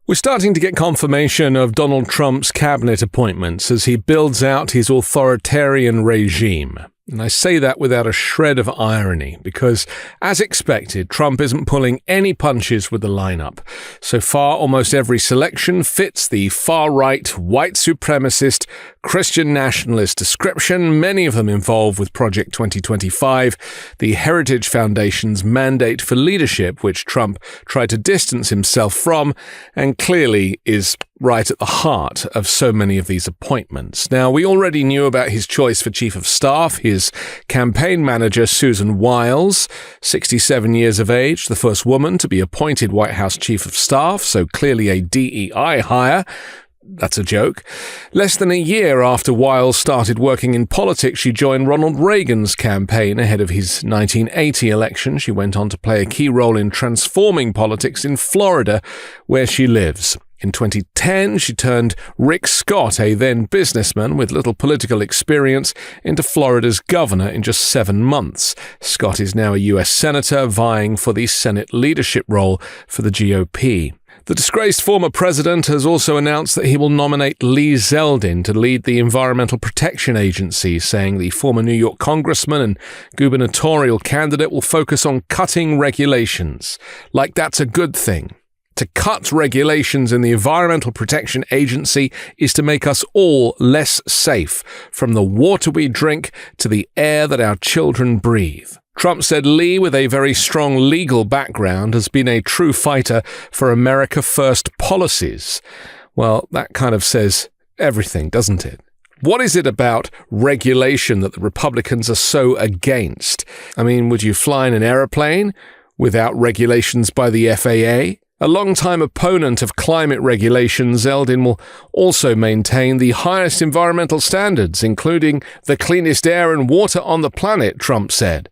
We're starting to get confirmation of Donald Trump's cabinet appointments as he builds out his authoritarian regime. And I say that without a shred of irony because, as expected, Trump isn't pulling any punches with the lineup. So far, almost every selection fits the far-right, white supremacist, Christian nationalist description, many of them involved with Project 2025, the Heritage Foundation's mandate for leadership, which Trump tried to distance himself from, and clearly is right at the heart of so many of these appointments. Now, we already knew about his choice for Chief of Staff, his campaign manager, Susan Wiles, 67 years of age, the first woman to be appointed White House Chief of Staff, so clearly a DEI hire. That's a joke. Less than a year after Wiles started working in politics, she joined Ronald Reagan's campaign ahead of his 1980 election. She went on to play a key role in transforming politics in Florida, where she lives. In 2010, she turned Rick Scott, a then businessman with little political experience, into Florida's governor in just 7 months. Scott is now a U.S. senator vying for the Senate leadership role for the GOP. The disgraced former president has also announced that he will nominate Lee Zeldin to lead the Environmental Protection Agency, saying the former New York congressman and gubernatorial candidate will focus on cutting regulations. Like that's a good thing. To cut regulations in the Environmental Protection Agency is to make us all less safe, from the water we drink to the air that our children breathe. Trump said Lee, with a very strong legal background, has been a true fighter for America First policies. Well, that kind of says everything, doesn't it? What is it about regulation that the Republicans are so against? I mean, would you fly in an aeroplane without regulations by the FAA? A long-time opponent of climate regulation, Zeldin will also maintain the highest environmental standards, including the cleanest air and water on the planet, Trump said.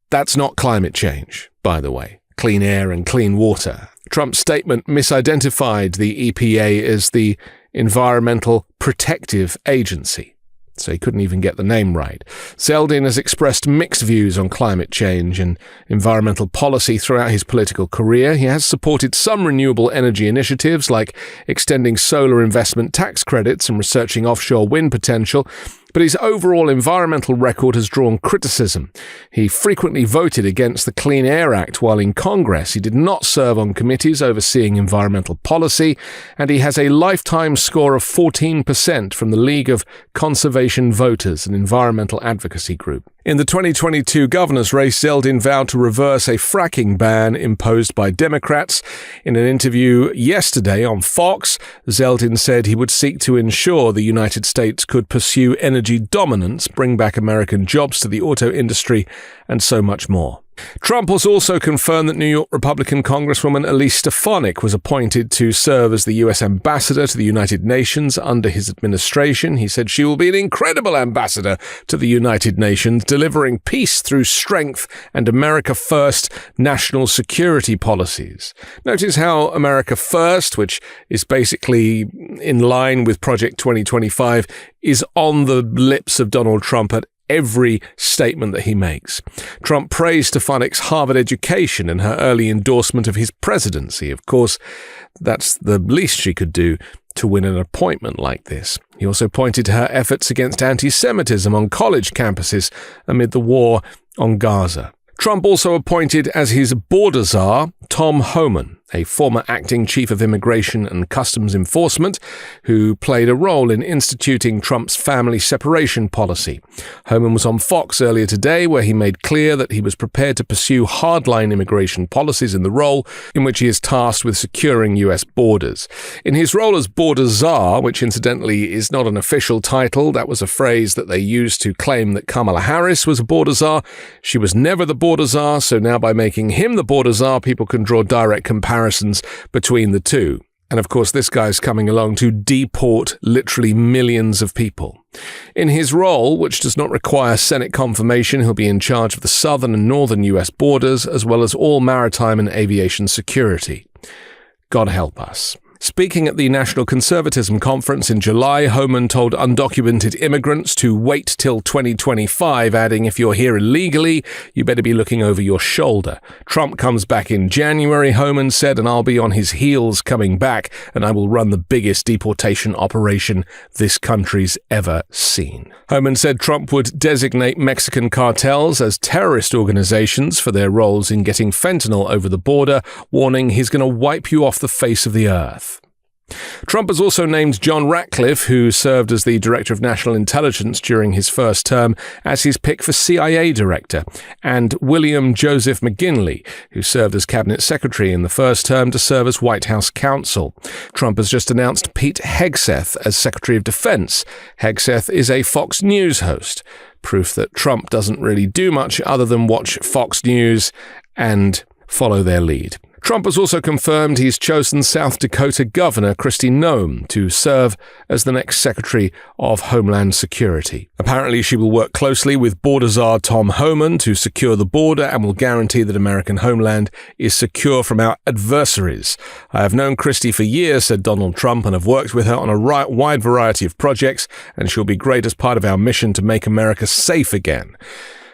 That's not climate change, by the way. Clean air and clean water. Trump's statement misidentified the EPA as the Environmental Protective Agency, so he couldn't even get the name right. Zeldin has expressed mixed views on climate change and environmental policy throughout his political career. He has supported some renewable energy initiatives like extending solar investment tax credits and researching offshore wind potential, but his overall environmental record has drawn criticism. He frequently voted against the Clean Air Act while in Congress. He did not serve on committees overseeing environmental policy, and he has a lifetime score of 14% from the League of Conservation Voters, an environmental advocacy group. In the 2022 governor's race, Zeldin vowed to reverse a fracking ban imposed by Democrats. In an interview yesterday on Fox, Zeldin said he would seek to ensure the United States could pursue energy dominance, bring back American jobs to the auto industry, and so much more. Trump has also confirmed that New York Republican Congresswoman Elise Stefanik was appointed to serve as the U.S. ambassador to the United Nations under his administration. He said she will be an incredible ambassador to the United Nations, delivering peace through strength and America First national security policies. Notice how America First, which is basically in line with Project 2025, is on the lips of Donald Trump at every statement that he makes. Trump praised Stefanik's Harvard education and her early endorsement of his presidency. Of course, that's the least she could do to win an appointment like this. He also pointed to her efforts against anti-Semitism on college campuses amid the war on Gaza. Trump also appointed as his border czar Tom Homan, a former acting chief of immigration and customs enforcement, who played a role in instituting Trump's family separation policy. Homan was on Fox earlier today, where he made clear that he was prepared to pursue hardline immigration policies in the role in which he is tasked with securing U.S. borders. In his role as border czar, which incidentally is not an official title, that was a phrase that they used to claim that Kamala Harris was a border czar. She was never the border czar, so now by making him the border czar, people can draw direct comparisons between the two. And of course, this guy's coming along to deport literally millions of people. In his role, which does not require Senate confirmation, he'll be in charge of the southern and northern U.S. borders, as well as all maritime and aviation security. God help us. Speaking at the National Conservatism Conference in July, Homan told undocumented immigrants to wait till 2025, adding, if you're here illegally, you better be looking over your shoulder. Trump comes back in January, Homan said, and I'll be on his heels coming back, and I will run the biggest deportation operation this country's ever seen. Homan said Trump would designate Mexican cartels as terrorist organizations for their roles in getting fentanyl over the border, warning he's going to wipe you off the face of the earth. Trump has also named John Ratcliffe, who served as the Director of National Intelligence during his first term, as his pick for CIA Director, and William Joseph McGinley, who served as Cabinet Secretary in the first term, to serve as White House counsel. Trump has just announced Pete Hegseth as Secretary of Defense. Hegseth is a Fox News host, proof that Trump doesn't really do much other than watch Fox News and follow their lead. Trump has also confirmed he's chosen South Dakota Governor Kristi Noem to serve as the next Secretary of Homeland Security. Apparently, she will work closely with border czar Tom Homan to secure the border and will guarantee that American homeland is secure from our adversaries. I have known Kristi for years, said Donald Trump, and have worked with her on a wide variety of projects, and she'll be great as part of our mission to make America safe again.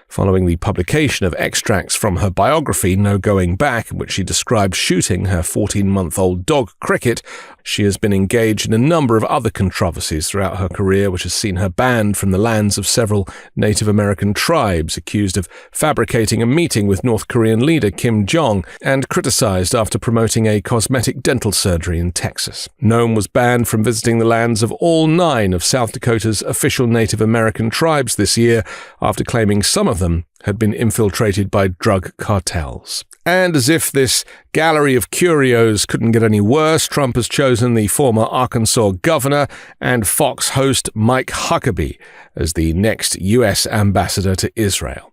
Following the publication of extracts from her biography, No Going Back, in which she described shooting her 14-month-old dog Cricket, she has been engaged in a number of other controversies throughout her career, which has seen her banned from the lands of several Native American tribes, accused of fabricating a meeting with North Korean leader Kim Jong, and criticized after promoting a cosmetic dental surgery in Texas. Noem was banned from visiting the lands of all 9 of South Dakota's official Native American tribes this year, after claiming some of them had been infiltrated by drug cartels. And as if this gallery of curios couldn't get any worse, Trump has chosen the former Arkansas governor and Fox host Mike Huckabee as the next U.S. ambassador to Israel.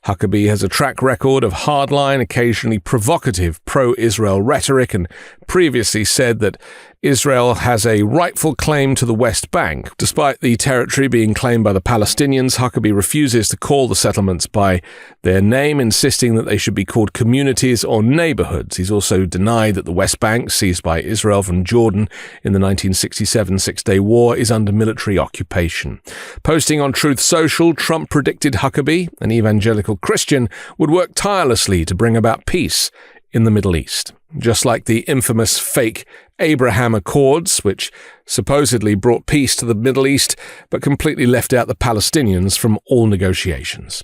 Huckabee has a track record of hardline, occasionally provocative pro-Israel rhetoric, and previously said that Israel has a rightful claim to the West Bank. Despite the territory being claimed by the Palestinians, Huckabee refuses to call the settlements by their name, insisting that they should be called communities or neighborhoods. He's also denied that the West Bank, seized by Israel from Jordan in the 1967 Six-Day War, is under military occupation. Posting on Truth Social, Trump predicted Huckabee, an evangelical Christian, would work tirelessly to bring about peace in the Middle East. Just like the infamous fake Abraham Accords, which supposedly brought peace to the Middle East, but completely left out the Palestinians from all negotiations.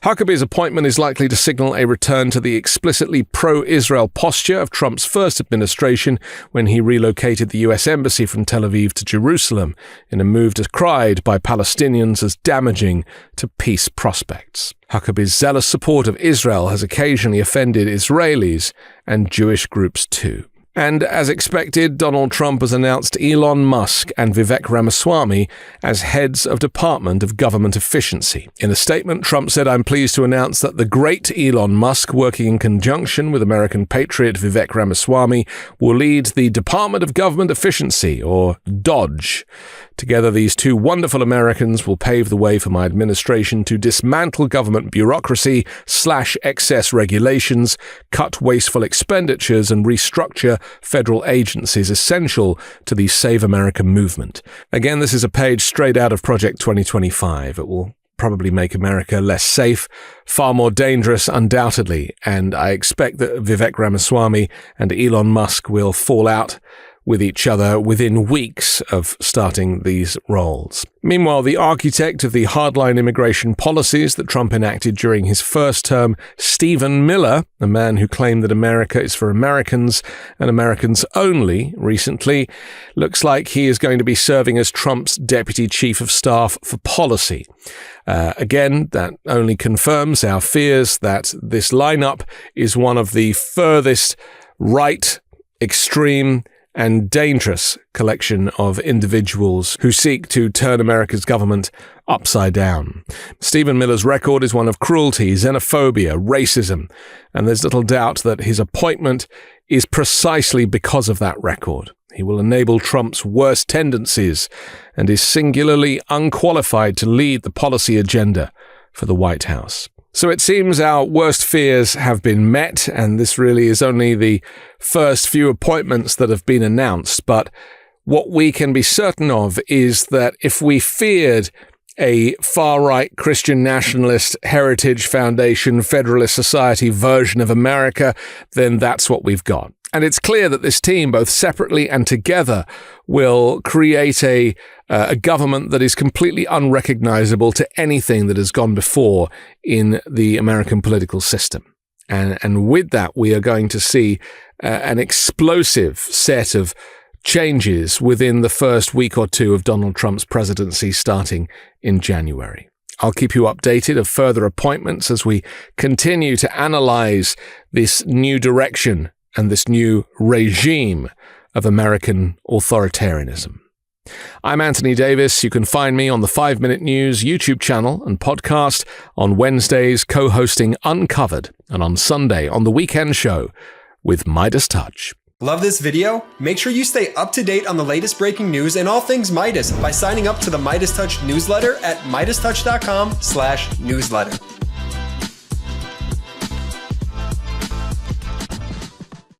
Huckabee's appointment is likely to signal a return to the explicitly pro-Israel posture of Trump's first administration when he relocated the U.S. Embassy from Tel Aviv to Jerusalem, in a move decried by Palestinians as damaging to peace prospects. Huckabee's zealous support of Israel has occasionally offended Israelis and Jewish groups too. And as expected, Donald Trump has announced Elon Musk and Vivek Ramaswamy as heads of Department of Government Efficiency. In a statement, Trump said, "I'm pleased to announce that the great Elon Musk, working in conjunction with American patriot Vivek Ramaswamy, will lead the Department of Government Efficiency, or DOGE. Together, these two wonderful Americans will pave the way for my administration to dismantle government bureaucracy, slash excess regulations, cut wasteful expenditures, and restructure federal agencies essential to the Save America movement." Again, this is a page straight out of Project 2025. It will probably make America less safe, far more dangerous, undoubtedly, and I expect that Vivek Ramaswamy and Elon Musk will fall out with each other within weeks of starting these roles. Meanwhile, the architect of the hardline immigration policies that Trump enacted during his first term, Stephen Miller, a man who claimed that America is for Americans and Americans only, recently looks like he is going to be serving as Trump's deputy chief of staff for policy. Again, that only confirms our fears that this lineup is one of the furthest right, extreme, and dangerous collection of individuals who seek to turn America's government upside down. Stephen Miller's record is one of cruelty, xenophobia, racism, and there's little doubt that his appointment is precisely because of that record. He will enable Trump's worst tendencies and is singularly unqualified to lead the policy agenda for the White House. So it seems our worst fears have been met, and this really is only the first few appointments that have been announced. But what we can be certain of is that if we feared a far-right Christian nationalist Heritage Foundation Federalist Society version of America, then that's what we've got. And it's clear that this team, both separately and together, will create a government that is completely unrecognizable to anything that has gone before in the American political system. And with that, we are going to see an explosive set of changes within the first week or two of Donald Trump's presidency starting in January. I'll keep you updated of further appointments as we continue to analyze this new direction and this new regime of American authoritarianism. I'm Anthony Davis. You can find me on the 5 Minute News YouTube channel and podcast, on Wednesdays co-hosting Uncovered, and on Sunday on The Weekend Show with Midas Touch. Love this video? Make sure you stay up to date on the latest breaking news and all things Midas by signing up to the Midas Touch newsletter at MidasTouch.com/newsletter.